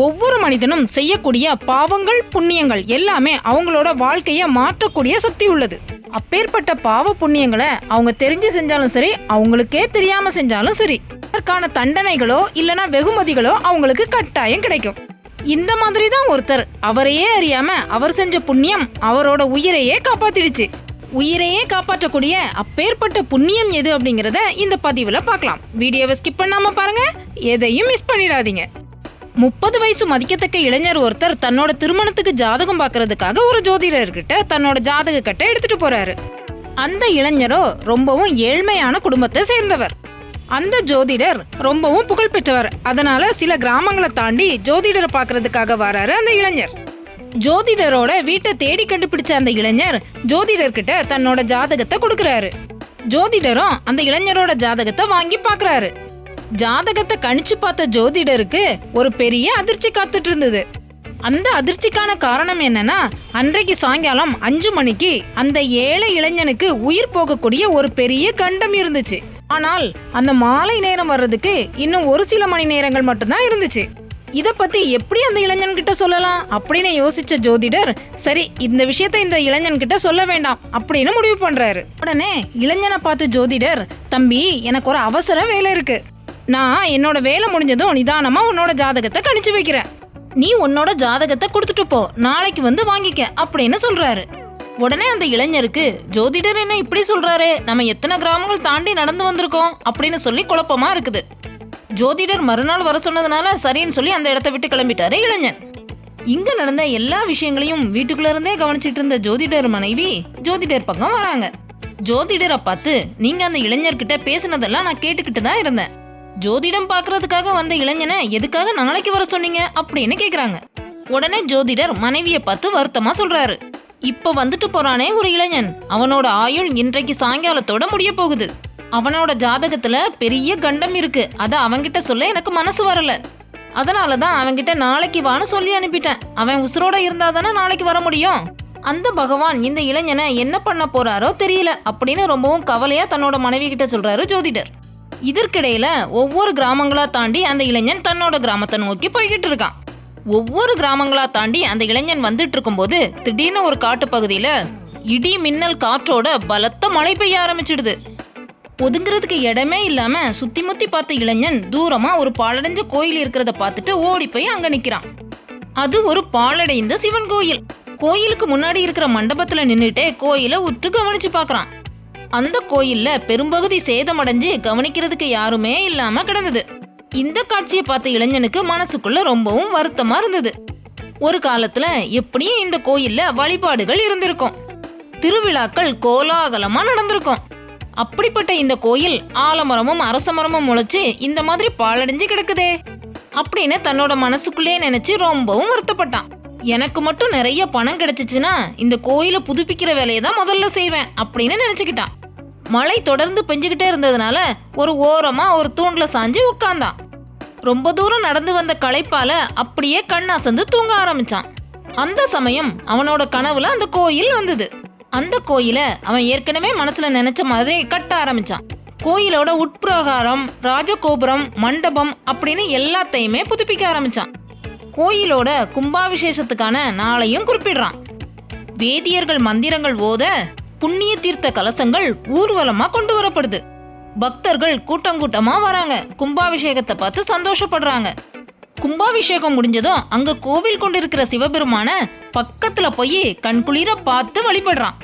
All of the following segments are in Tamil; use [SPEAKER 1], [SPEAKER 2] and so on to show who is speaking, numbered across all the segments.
[SPEAKER 1] ஒவ்வொரு மனிதனும் செய்யக்கூடிய பாவங்கள் புண்ணியங்கள் எல்லாமே அவங்களோட வாழ்க்கையை மாற்றக்கூடிய சக்தி உள்ளது. அப்பேற்பட்ட பாவ புண்ணியங்களை அவங்க தெரிஞ்சு செஞ்சாலும் சரி, அவங்களுக்கே தெரியாம செஞ்சாலும் சரி, அதற்கான தண்டனைகளோ இல்லைன்னா வெகுமதிகளோ அவங்களுக்கு கட்டாயம் கிடைக்கும். இந்த மாதிரி தான் ஒருத்தர் அவரையே அறியாம அவர் செஞ்ச புண்ணியம் அவரோட உயிரையே காப்பாத்திடுச்சு. உயிரையே காப்பாற்றக்கூடிய அப்பேற்பட்ட புண்ணியம் எது அப்படிங்கிறத இந்த பதிவுல பார்க்கலாம். வீடியோவை ஸ்கிப் பண்ணாம பாருங்க, எதையும் மிஸ் பண்ணிடாதீங்க. 30 வயசு மதிக்கத்தக்க இளைஞர் ஒருத்தர் தன்னோட திருமணத்துக்கு ஜாதகம் பார்க்கறதுக்காக ஒரு ஜோதிடர்கிட்ட தன்னோட ஜாதக கட்டை எடுத்துட்டு போறாரு. அந்த இளைஞரோ ரொம்பவும் ஏழ்மையான குடும்பத்தை சேர்ந்தவர். அந்த ஜோதிடர் ரொம்பவும் புகழ்பெற்றவர். அதனால சில கிராமங்களை தாண்டி ஜோதிடரை பார்க்கறதுக்காக வராரு அந்த இளைஞர். ஜோதிடரோட வீட்டை தேடி கண்டுபிடிச்ச அந்த இளைஞர் ஜோதிடர்கிட்ட தன்னோட ஜாதகத்தை கொடுக்கறாரு. ஜோதிடரும் அந்த இளைஞரோட ஜாதகத்தை வாங்கி பார்க்கறாரு. ஜாதகத்தை கணிச்சு பார்த்த ஜோதிடருக்கு ஒரு பெரிய அதிர்ச்சி காத்துட்டு இருந்தது. அந்த அதிர்ச்சிக்கான காரணம் என்னன்னா, அன்றைக்கு சாயங்காலம் 5 மணிக்கு அந்த ஏழை இளைஞனுக்கு உயிர் போகக்கூடிய ஒரு பெரிய கண்டம் இருந்துச்சு. ஆனால் அந்த மாலை நேரம் வர்றதுக்கு இன்னும் ஒரு சில மணி நேரங்கள் மட்டும்தான் இருந்துச்சு. இத பத்தி எப்படி அந்த இளைஞன் கிட்ட சொல்லலாம் அப்படின்னு யோசிச்ச ஜோதிடர், சரி இந்த விஷயத்த இந்த இளைஞன் கிட்ட சொல்ல வேண்டாம் அப்படின்னு முடிவு பண்றாரு. உடனே இளைஞனை பார்த்து ஜோதிடர், தம்பி எனக்கு ஒரு அவசர வேலை இருக்கு, நான் என்னோட வேலை முடிஞ்சதும் நிதானமா உன்னோட ஜாதகத்தை கணிச்சு வைக்கிறேன், நீ உன்னோட ஜாதகத்தை கொடுத்துட்டு போ, நாளைக்கு வந்து வாங்கிக்க அப்படின்னு சொல்றாரு. உடனே அந்த இளைஞருக்கு, ஜோதிடர் என்ன இப்படி சொல்றாரு, நம்ம எத்தனை கிராமங்கள் தாண்டி நடந்து வந்திருக்கோம் அப்படின்னு சொல்லி குழப்பமா இருக்குது. ஜோதிடர் மறுநாள் வர சொன்னதுனால சரின்னு சொல்லி அந்த இடத்த விட்டு கிளம்பிட்டாரு இளைஞன். இங்க நடந்த எல்லா விஷயங்களையும் வீட்டுக்குள்ள இருந்தே கவனிச்சிட்டு இருந்த ஜோதிடர் மனைவி ஜோதிடர் பக்கம் வராங்க. ஜோதிடரை பார்த்து, நீங்க அந்த இளைஞர்கிட்ட பேசினதெல்லாம் நான் கேட்டுக்கிட்டு தான் இருந்தேன், ஜோதிடம் பாக்குறதுக்காக வந்த இளைஞனை எதுக்காக நாளைக்கு வர சொன்னீங்க அப்படின்னு கேக்குறாங்க. உடனே ஜோதிடர் மனைவியை பார்த்து வருத்தமா சொல்றாரு, இப்ப வந்துட்டு போறானே ஒரு இளைஞன், அவனோட ஆயுள் இன்றைக்கு சாயங்காலத்தோட முடிய போகுது. அவனோட ஜாதகத்துல பெரிய கண்டம் இருக்கு, அத அவன்கிட்ட சொல்ல எனக்கு மனசு வரல, அதனாலதான் அவன்கிட்ட நாளைக்கு வான்னு சொல்லி அனுப்பிட்டேன். அவன் உசுரோட இருந்தாதானே நாளைக்கு வர முடியும். அந்த பகவான் இந்த இளைஞனை என்ன பண்ண போறாரோ தெரியல அப்படின்னு ரொம்பவும் கவலையா தன்னோட மனைவி கிட்ட சொல்றாரு ஜோதிடர். இதற்கிடையில ஒவ்வொரு கிராமங்களா தாண்டி அந்த இளைஞன் தன்னோட கிராமத்தை நோக்கி போய்கிட்டு இருக்கான். ஒவ்வொரு கிராமங்களா தாண்டி அந்த இளைஞன் வந்துட்டு இருக்கும் போது திடீர்னு ஒரு காட்டு பகுதியில இடி மின்னல் காற்றோட பலத்த மழை பெய்ய ஆரம்பிச்சிடுது. ஒதுங்கிறதுக்கு இடமே இல்லாம சுத்தி முத்தி பார்த்த இளைஞன் தூரமா ஒரு பாழடைஞ்ச கோயில் இருக்கிறத பார்த்துட்டு ஓடி போய் அங்க நிக்கிறான். அது ஒரு பாழடைந்த சிவன் கோயில். கோயிலுக்கு முன்னாடி இருக்கிற மண்டபத்துல நின்னுட்டே கோயிலை உற்று கவனிச்சு பாக்குறான். அந்த கோயில்ல பெரும்பகுதி சேதமடைஞ்சு கவனிக்கிறதுக்கு யாருமே இல்லாம கிடந்தது. இந்த காட்சியை பார்த்த இளைஞனுக்கு மனசுக்குள்ள ரொம்பவும் வருத்தமா இருந்தது. ஒரு காலத்துல எப்படியும் இந்த கோயில்ல வழிபாடுகள் இருந்திருக்கும், திருவிழாக்கள் கோலாகலமா நடந்திருக்கும். அப்படிப்பட்ட இந்த கோயில் ஆலமரமும் அரச மரமும் முளைச்சு இந்த மாதிரி பாழடைஞ்சு கிடக்குதே அப்படின்னு தன்னோட மனசுக்குள்ளே நினைச்சு ரொம்பவும் வருத்தப்பட்டான். எனக்கு மட்டும் நிறைய பணம் கிடைச்சிச்சுன்னா இந்த கோயிலை புதுப்பிக்கிற வேலையை தான் முதல்ல செய்வேன் அப்படின்னு நினைச்சுக்கிட்டான். மழை தொடர்ந்து பெஞ்சுக்கிட்டே இருந்ததுனால ஒரு ஓரமா ஒரு தூண்ல சாஞ்சு உட்கார்ந்தான். ரொம்ப தூரம் நடந்து வந்த களைப்பால அப்படியே கண்ணாசந்து தூங்க ஆரம்பிச்சான். அந்த சமயம் அவனோட கனவுல அந்த கோயில் வந்தது. அந்த கோயில அவன் ஏற்கனவே மனசுல நினைச்ச மாதிரி கட்ட ஆரம்பிச்சான். கோயிலோட உட்பிரகாரம், ராஜகோபுரம், மண்டபம் அப்படின்னு எல்லாத்தையுமே புதுப்பிக்க ஆரம்பிச்சான். கோயிலோட கும்பாபிஷேகத்துக்கான நாளையும் குறிப்பிடுறான். வேதியர்கள் மந்திரங்கள் ஓத புண்ணிய தீர்த்த கலசங்கள் ஊர்வலமா கொண்டு வரப்படுது. பக்தர்கள் கூட்டமா வராங்க, கும்பாபிஷேகத்தை பார்த்து சந்தோஷப்படுறாங்க. கும்பாபிஷேகம் முடிஞ்சதும் அங்க கோவில் கொண்டிருக்கிற சிவபெருமான பக்கத்துல போய் கண்குளிர பார்த்து வழிபடுறான்.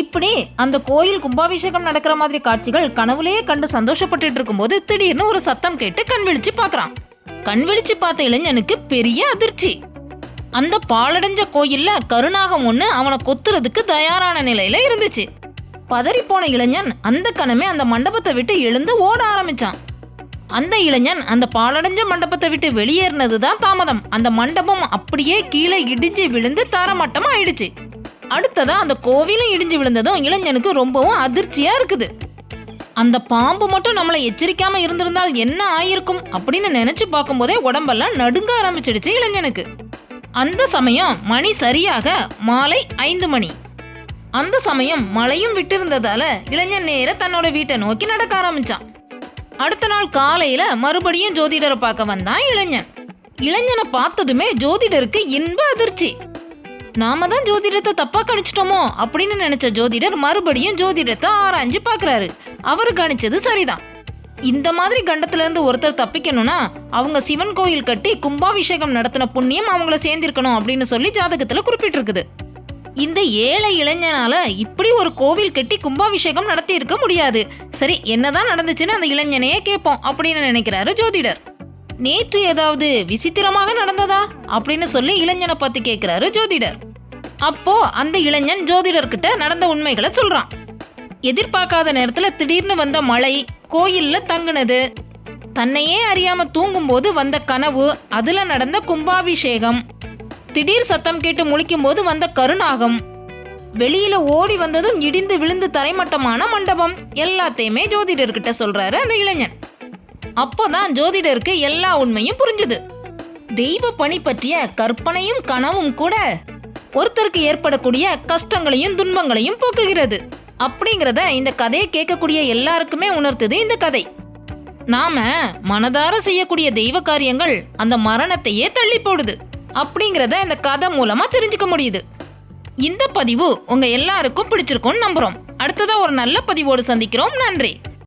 [SPEAKER 1] இப்படி அந்த கோயில் கும்பாபிஷேகம் நடக்கிற மாதிரி காட்சிகள் கனவுலேயே கண்டு சந்தோஷப்பட்டு இருக்கும்போது திடீர்னு ஒரு சத்தம் கேட்டு கண் விழிச்சு பாக்குறான். கண் விழிச்சு பார்த்த இளைஞனுக்கு பெரிய அதிர்ச்சி. அந்த பாழடைஞ்ச கோயில்ல கருநாகம் ஒண்ணு அவனை கொத்துறதுக்கு தயாரான நிலையில இருந்துச்சு. பதறி போன இளைஞன் அந்த கணமே அந்த மண்டபத்தை விட்டு எழுந்து ஓட ஆரம்பிச்சான். அந்த இளைஞன் அந்த பாழடைஞ்ச மண்டபத்தை விட்டு வெளியேறினதுதான் தாமதம். அந்த மண்டபம் அப்படியே கீழே இடிஞ்சு விழுந்து தரமட்டமா ஆயிடுச்சு. அடுத்ததா அந்த கோவிலும் இடிஞ்சு விழுந்ததும் இளைஞனுக்கு ரொம்பவும் அதிர்ச்சியா இருக்குது. அந்த பாம்பு மட்டும் நம்மளை எச்சரிக்காம இருந்திருந்தால் என்ன ஆயிருக்கும் அப்படின்னு நினைச்சு பார்க்கும் போதே உடம்பெல்லாம் நடுங்க ஆரம்பிச்சிடுச்சு இளைஞனுக்கு. அந்த சமயம் மணி சரியாக மாலை 5 மணி. அந்த சமயம் மழையும் விட்டிருந்ததால இளைஞன் நேர தன்னோட வீட்டை நோக்கி நடக்க ஆரம்பிச்சான். அடுத்த நாள் காலையில மறுபடியும் ஜோதிடரை பார்க்க வந்தான் இளைஞன். இளைஞனை பார்த்ததுமே ஜோதிடருக்கு இன்ப அதிர்ச்சி. நாம தான் ஜோதிடத்தை தப்பா கணிச்சிட்டோமோ அப்படின்னு நினைச்ச ஜோதிடர் மறுபடியும் ஜோதிடத்தை ஆராய்ஞ்சு பாக்குறாரு. அவரு கணிச்சது சரிதான். இந்த மாதிரி கண்டத்துல இருந்து ஒருத்தர் தப்பிக்கணும்னா அவங்க சிவன் கோயில் கட்டி கும்பாபிஷேகம் நடத்தின புண்ணியம் அவங்கள சேர்ந்திருக்கணும் அப்படின்னு சொல்லி ஜாதகத்துல குறிப்பிட்டு இருக்குது. இந்த ஏழை இளைஞனால இப்படி ஒரு கோவில் கட்டி கும்பாபிஷேகம் நடத்தி இருக்க முடியாது. சரி, என்னதான் நடந்துச்சுன்னு அந்த இளைஞனையே கேட்போம் அப்படின்னு நினைக்கிறாரு ஜோதிடர். நேற்று ஏதாவது விசித்திரமாக நடந்ததா அப்படின்னு சொல்லி இளைஞனை பார்த்து கேட்கிறாரு ஜோதிடர். அப்போ அந்த இளைஞன் ஜோதிடர்கிட்ட நடந்த உண்மைகளை சொல்றான். எதிர்பார்க்காத நேரத்துல திடீர்னு வந்த மழை, கோயில்ல தங்குனது, தன்னையே அறியாம தூங்கும் போது வந்த கனவு, அதுல நடந்த கும்பாபிஷேகம், திடீர் சத்தம் கேட்டு முழிக்கும் போது வந்த கருநாகம், வெளியில ஓடி வந்ததும் இடிந்து விழுந்து தரைமட்டமான மண்டபம், எல்லாத்தையுமே ஜோதிடர்கிட்ட சொல்றாரு அந்த இளைஞன். அப்போதான் ஜோதிடருக்கு எல்லா உண்மையும் புரிஞ்சுது. தெய்வ பணி பற்றிய கற்பனையும் கனவும் கூட ஒருத்தருக்கு ஏற்படக்கூடிய கஷ்டங்களையும் துன்பங்களையும் போக்குகிறது அப்படிங்கிறத இந்த கதையை கேட்கக்கூடிய எல்லாருக்குமே உணர்த்துது இந்த கதை. நாம மனதார செய்யக்கூடிய தெய்வ காரியங்கள் அந்த மரணத்தையே தள்ளி போடுது அப்படிங்கிறத இந்த கதை மூலமா தெரிஞ்சுக்க முடியுது. இந்த பதிவு உங்க எல்லாருக்கும் பிடிச்சிருக்கும்னு நம்புறோம். அடுத்ததா ஒரு நல்ல பதிவோடு சந்திக்கிறோம். நன்றி.